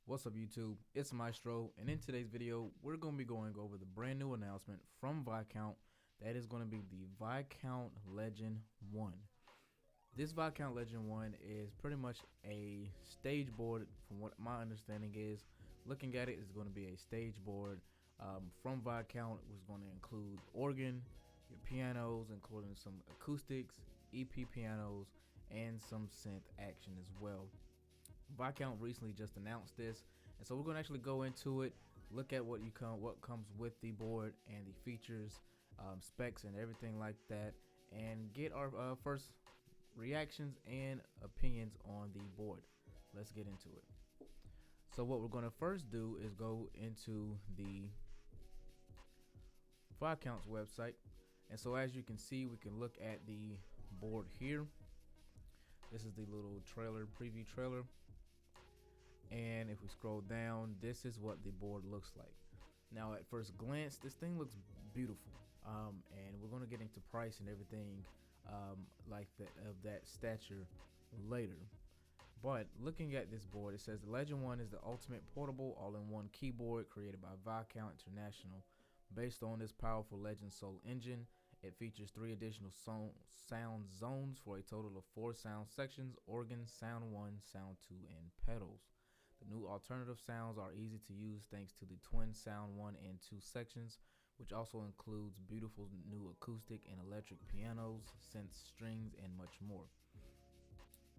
What's up YouTube? It's Maestro, and in today's video we're going to be going over the brand new announcement from Viscount that is going to be the Viscount Legend 1. This Viscount Legend 1 is pretty much a stage board. From what my understanding is, looking at it, is going to be a stage board from Viscount. It was going to include organ, your pianos, including some acoustics, EP pianos, and some synth action as well. Viscount recently just announced this, and so we're going to actually go into it, look at what comes with the board and the features, specs, and everything like that, and get our first reactions and opinions on the board. Let's get into it. So what we're going to first do is go into the Viscount's website, and so as you can see, we can look at the board here. This is the little preview trailer. And if we scroll down, this is what the board looks like. Now at first glance, this thing looks beautiful, and we're going to get into price and everything like that of that stature later. But looking at this board, it says the Legend 1 is the ultimate portable all-in-one keyboard created by Viscount International. Based on this powerful Legend Soul engine, it features 3 additional sound zones for a total of 4 sound sections: organ, sound 1, sound 2, and pedals. The new alternative sounds are easy to use thanks to the twin sound 1 and 2 sections, which also includes beautiful new acoustic and electric pianos, synths, strings, and much more.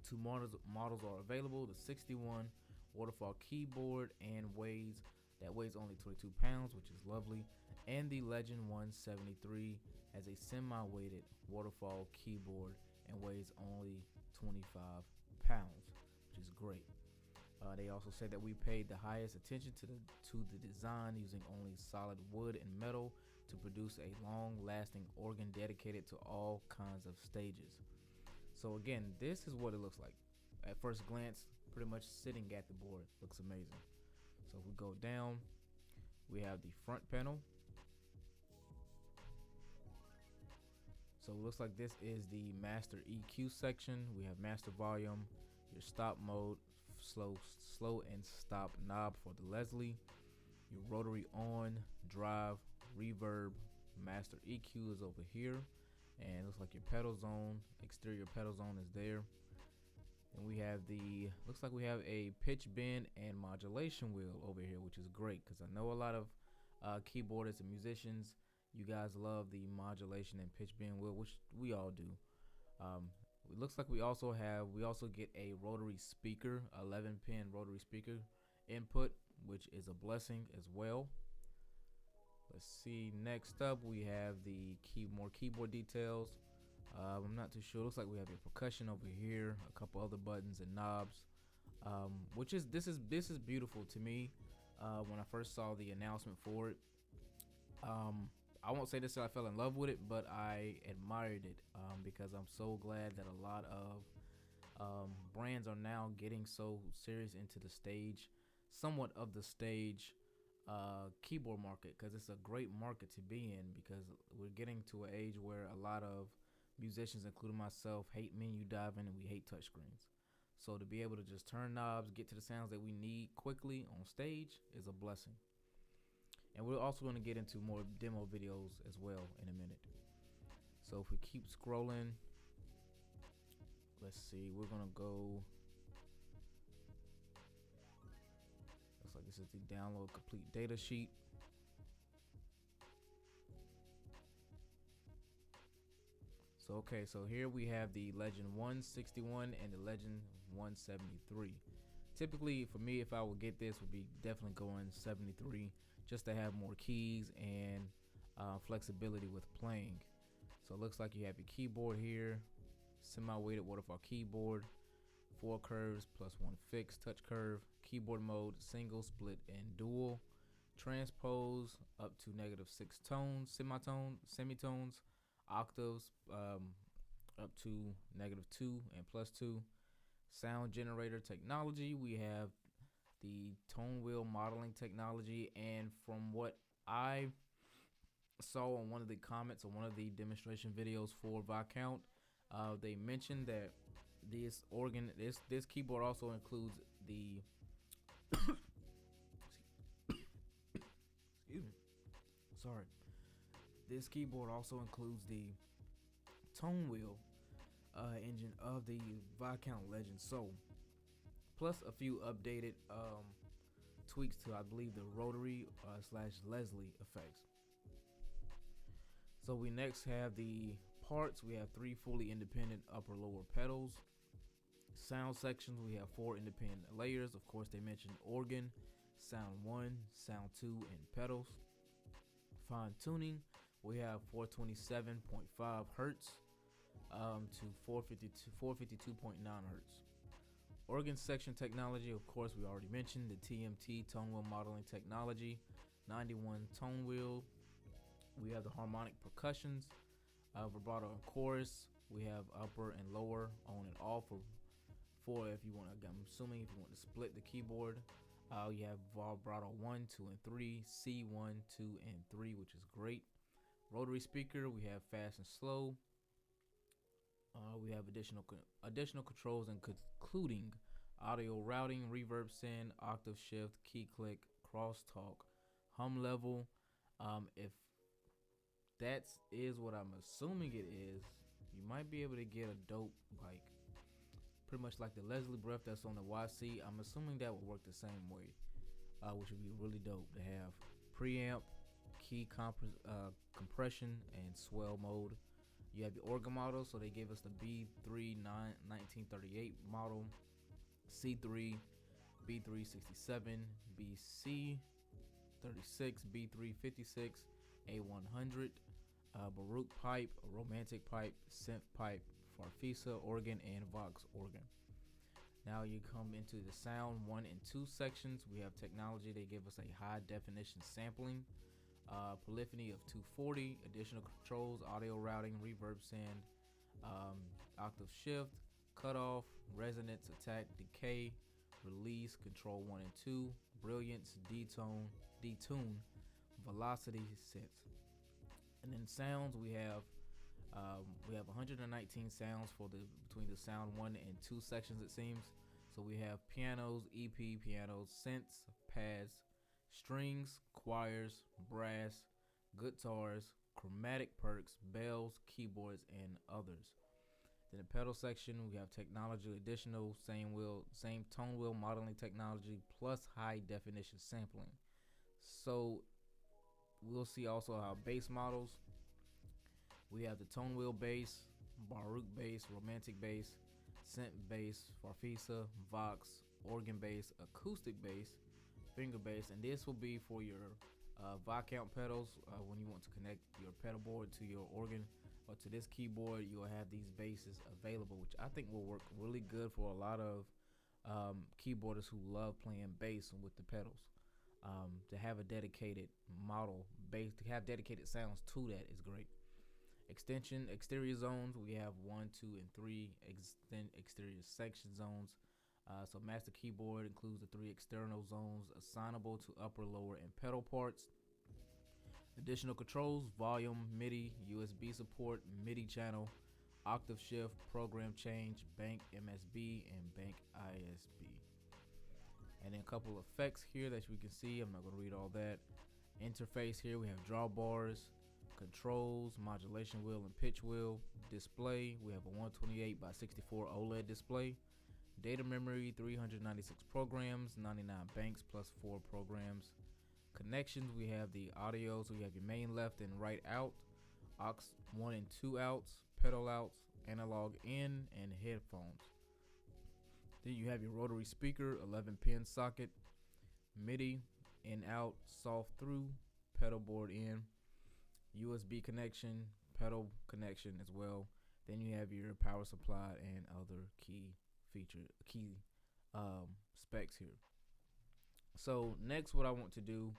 2 models are available: the 61 waterfall keyboard weighs only 22 pounds, which is lovely, and the Legend 173 has a semi-weighted waterfall keyboard and weighs only 25 pounds, which is great. They also said that we paid the highest attention to the design, using only solid wood and metal to produce a long-lasting organ dedicated to all kinds of stages. So again, this is what it looks like. At first glance, pretty much sitting at the board, looks amazing. So if we go down, we have the front panel. So it looks like this is the master EQ section. We have master volume, your stop mode, slow and stop knob for the Leslie, your rotary on, drive, reverb, master EQ is over here, and it looks like your pedal zone, exterior pedal zone is there. And we have looks like we have a pitch bend and modulation wheel over here, which is great because I know a lot of keyboardists and musicians, you guys love the modulation and pitch bend wheel, which we all do. It looks like we also get a rotary speaker, 11-pin rotary speaker input, which is a blessing as well. Let's see, next up we have the more keyboard details. I'm not too sure. Looks like we have a percussion over here, a couple other buttons and knobs, this is beautiful to me. When I first saw the announcement for it, I won't say this, I fell in love with it, but I admired it because I'm so glad that a lot of brands are now getting so serious into the stage, somewhat of the stage keyboard market, because it's a great market to be in, because we're getting to an age where a lot of musicians, including myself, hate menu diving and we hate touchscreens. So to be able to just turn knobs, get to the sounds that we need quickly on stage is a blessing. And we're also going to get into more demo videos as well in a minute. So if we keep scrolling, let's see, we're going to go. Looks like this is the download complete data sheet. So okay, so here we have the Legend 161 and the Legend 173. Typically for me, if I would get this, would be definitely going 73, just to have more keys and flexibility with playing. So it looks like you have your keyboard here, semi-weighted waterfall keyboard, 4 curves plus 1 fixed touch curve, keyboard mode single, split, and dual, transpose up to -6 tones, semitones, octaves up to -2 and +2. Sound generator technology, we have the tone wheel modeling technology, and from what I saw on one of the comments on one of the demonstration videos for Viscount, they mentioned that this keyboard also includes the Sorry. This keyboard also includes the tone wheel engine of the Viscount Legend Soul, plus a few updated tweaks to, I believe, the rotary slash Leslie effects. So we next have the parts. We have 3 fully independent upper lower pedals. Sound sections, we have 4 independent layers. Of course, they mentioned organ, sound 1, sound 2, and pedals. Fine tuning, we have 427.5 hertz to 452.9 hertz. Organ section technology, of course, we already mentioned the TMT tone wheel modeling technology, 91 tone wheel. We have the harmonic percussions, vibrato and chorus. We have upper and lower, on and off, for if you want to, I'm assuming if you want to split the keyboard. You have vibrato 1, 2, and 3, C1, 2, and 3, which is great. Rotary speaker, we have fast and slow. We have additional controls, including audio routing, reverb send, octave shift, key click, crosstalk, hum level. If that is what I'm assuming it is, you might be able to get a dope, like pretty much like the Leslie breath that's on the YC. I'm assuming that would work the same way, which would be really dope to have preamp, key compression, and swell mode. You have the organ model, so they gave us the B3 1938 model, C3, B367, BC36, B356, A100, Baroque pipe, romantic pipe, synth pipe, Farfisa organ, and Vox organ. Now you come into the sound 1 and 2 sections. We have technology. They give us a high definition sampling, polyphony of 240, additional controls, audio routing, reverb send, octave shift, cutoff, resonance, attack, decay, release, control 1 and 2, brilliance, detune, velocity, synth. And then sounds, we have 119 sounds for the between the sound 1 and 2 sections, it seems. So we have pianos, EP pianos, synths, pads, strings, choirs, brass, guitars, chromatic perks, bells, keyboards, and others. Then the pedal section, we have technology additional, same tone wheel modeling technology, plus high definition sampling. So we'll see also our bass models. We have the tone wheel bass, Baroque bass, romantic bass, synth bass, Farfisa, Vox, organ bass, acoustic bass, finger bass, and this will be for your Viscount pedals. When you want to connect your pedal board to your organ or to this keyboard, you'll have these basses available, which I think will work really good for a lot of keyboarders who love playing bass with the pedals. To have a dedicated model bass, to have dedicated sounds to that is great. Exterior zones, we have 1, 2, and 3 exterior section zones. So master keyboard includes the 3 external zones assignable to upper, lower, and pedal parts. Additional controls, volume, MIDI, USB support, MIDI channel, octave shift, program change, bank MSB, and bank ISB. And then a couple of effects here that we can see. I'm not going to read all that. Interface here, we have drawbars, controls, modulation wheel and pitch wheel. Display, we have a 128 by 64 OLED display. Data memory, 396 programs, 99 banks plus 4 programs. Connections, we have the audio, so we have your main left and right out, aux 1 and 2 outs, pedal outs, analog in, and headphones. Then you have your rotary speaker, 11 pin socket, MIDI, in out, soft through, pedal board in, USB connection, pedal connection as well. Then you have your power supply and other key specs here. So next, what I want to do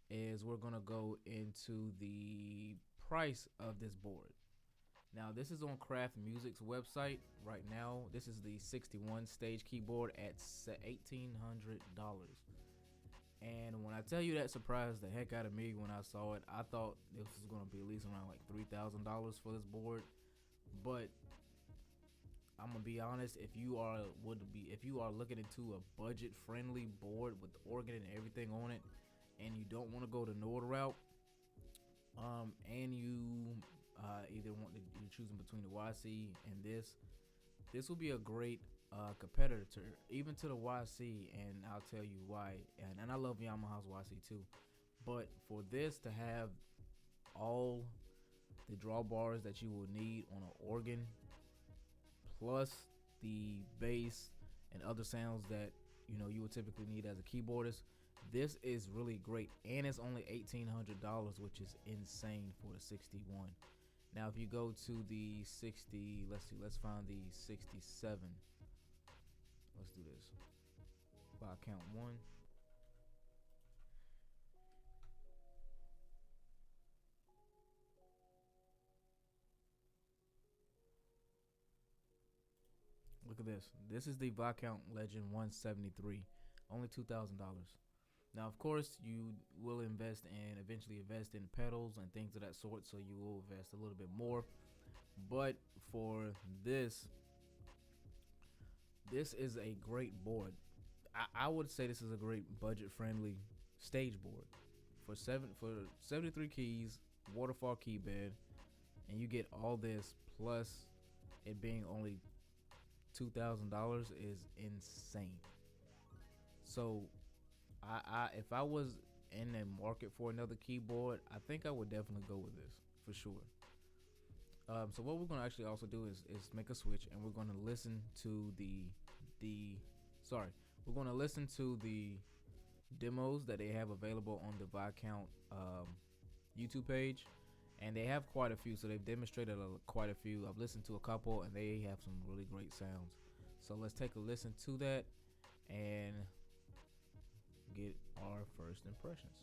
is we're gonna go into the price of this board. Now this is on Craft Music's website right now. This is the 61 stage keyboard at $1,800. And when I tell you, that surprised the heck out of me when I saw it. I thought this was gonna be at least around like $3,000 for this board. But I'm gonna be honest, if you are looking into a budget friendly board with the organ and everything on it, and you don't want to go the Nord route, and you either you're choosing between the YC and this will be a great competitor even to the YC, and I'll tell you why. And I love Yamaha's YC too, but for this to have all the drawbars that you will need on an organ, plus the bass and other sounds that you would typically need as a keyboardist, this is really great, and it's only $1,800, which is insane for the 61. Now, if you go to the 60, let's find the 67. Let's do this. By count one. Look at this. This is the Viscount Legend 173, only $2,000. Now, of course, you will eventually invest in pedals and things of that sort, so you will invest a little bit more. But for this is a great board. I would say this is a great budget-friendly stage board for 73 keys, waterfall key bed, and you get all this plus it being only $2,000 is insane. So if I was in the market for another keyboard, I think I would definitely go with this for sure. So what we're gonna actually also do is make a switch, and we're gonna listen to we're gonna listen to the demos that they have available on the Viscount YouTube page, and they have quite a few. So they've demonstrated quite a few. I've listened to a couple, and they have some really great sounds. So let's take a listen to that and get our first impressions.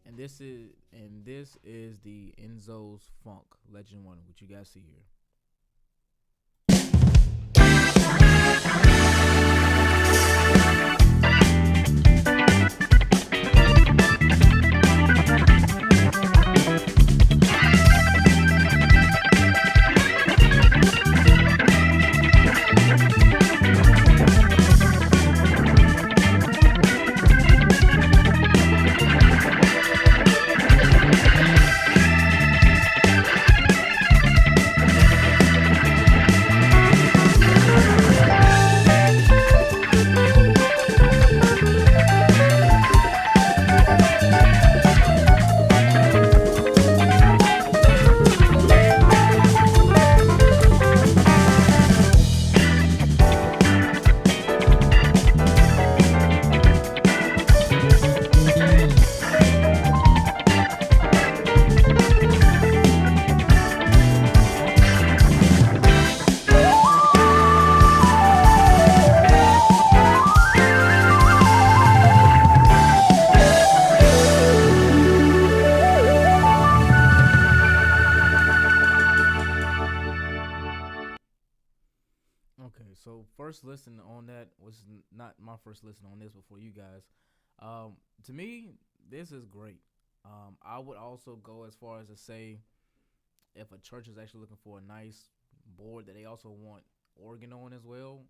And this is the Enzo's Funk Legend 1, which you guys see here. So first listen on that was not my first listen on this before you guys. To me, this is great. I would also go as far as to say, if a church is actually looking for a nice board that they also want organ on as well,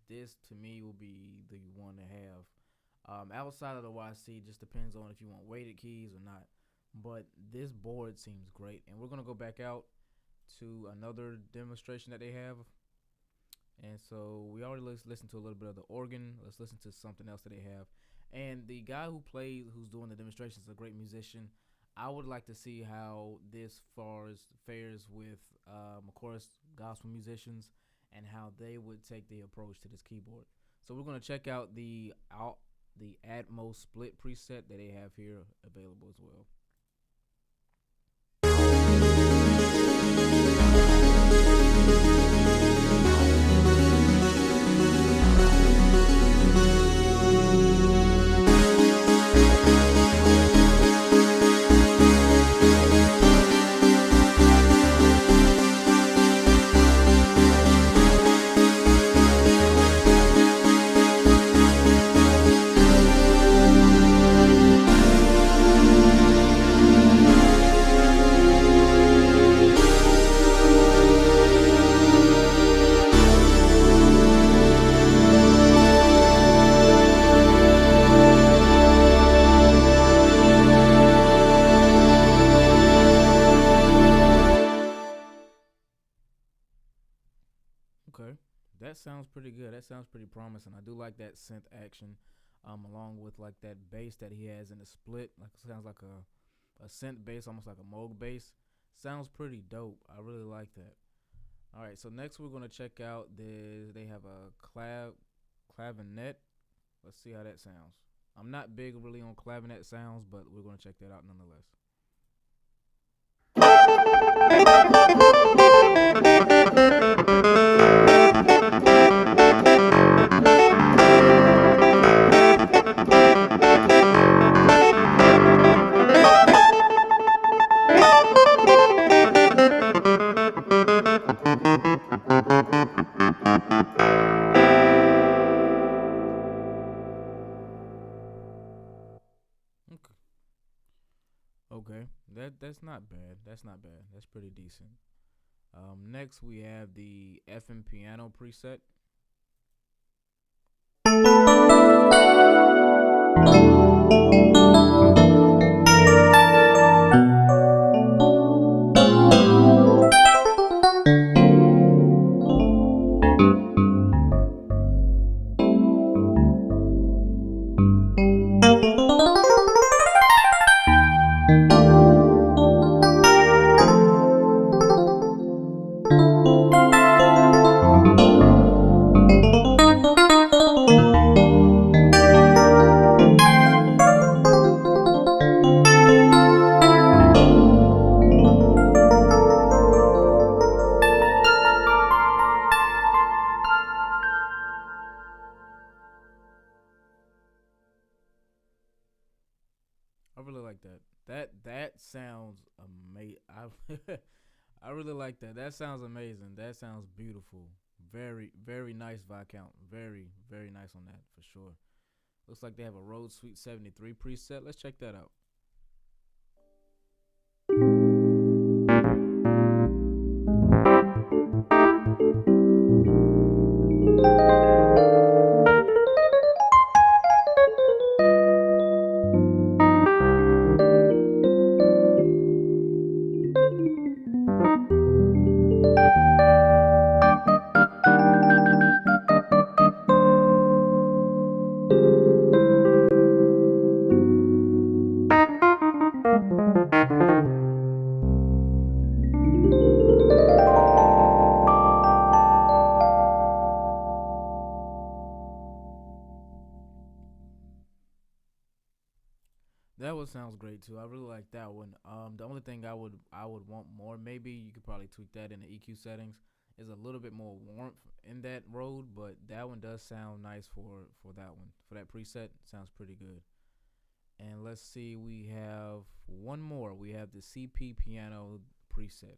this to me will be the one to have. Outside of the YC, just depends on if you want weighted keys or not. But this board seems great, and we're gonna go back out to another demonstration that they have. And so we already listened to a little bit of the organ. Let's listen to something else that they have. And the guy who's doing the demonstration is a great musician. I would like to see how this fares with, of course, gospel musicians, and how they would take the approach to this keyboard. So we're going to check out the Atmos split preset that they have here available as well. sounds pretty good. That sounds pretty promising. I do like that synth action, along with like that bass that he has in the split. Like it sounds like a synth bass, almost like a Moog bass. Sounds pretty dope. I really like that. All right, so next we're gonna check out this. They have a clavinet. Let's see how that sounds. I'm not big really on clavinet sounds, but we're gonna check that out nonetheless. Okay. Okay, that's not bad. That's not bad. That's pretty decent. Next we have the FM piano preset. I really like that. That sounds amazing. I really like that. That sounds amazing. That sounds beautiful. Very nice Viscount. Very nice on that for sure. Looks like they have a Rode Sweet 73 preset. Let's check that out. That one sounds great too. I really like that one. The only thing I would want more, maybe you could probably tweak that in the EQ settings, is a little bit more warmth in that Rode, but that one does sound nice for that one. For that preset, sounds pretty good. And let's see, we have one more. We have the CP piano preset.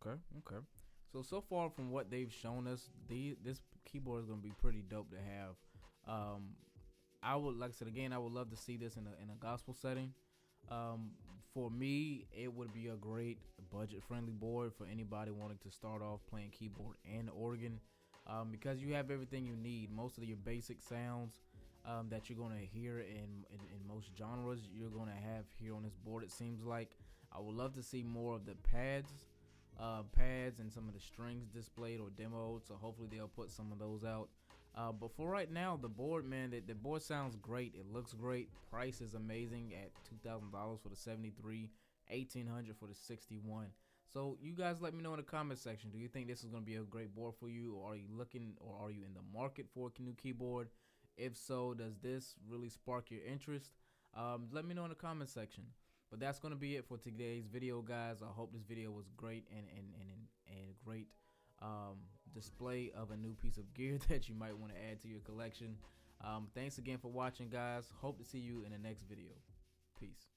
Okay, okay. So far from what they've shown us, this keyboard is gonna be pretty dope to have. Um, I would, like I said again, I would love to see this in a gospel setting. Um, for me, it would be a great budget friendly board for anybody wanting to start off playing keyboard and organ, because you have everything you need. Most of your basic sounds that you're gonna hear in most genres, you're gonna have here on this board. It seems like I would love to see more of the pads and some of the strings displayed or demoed. So hopefully they'll put some of those out. But for right now, the board, man, the board sounds great. It looks great. Price is amazing at $2,000 for the 73, 1,800 for the 61. So you guys, let me know in the comment section. Do you think this is gonna be a great board for you, or are you looking, or are you in the market for a new keyboard? If so, does this really spark your interest? Let me know in the comment section. But that's gonna be it for today's video, guys. I hope this video was great and great um, display of a new piece of gear that you might want to add to your collection. Thanks again for watching, guys. Hope to see you in the next video. Peace.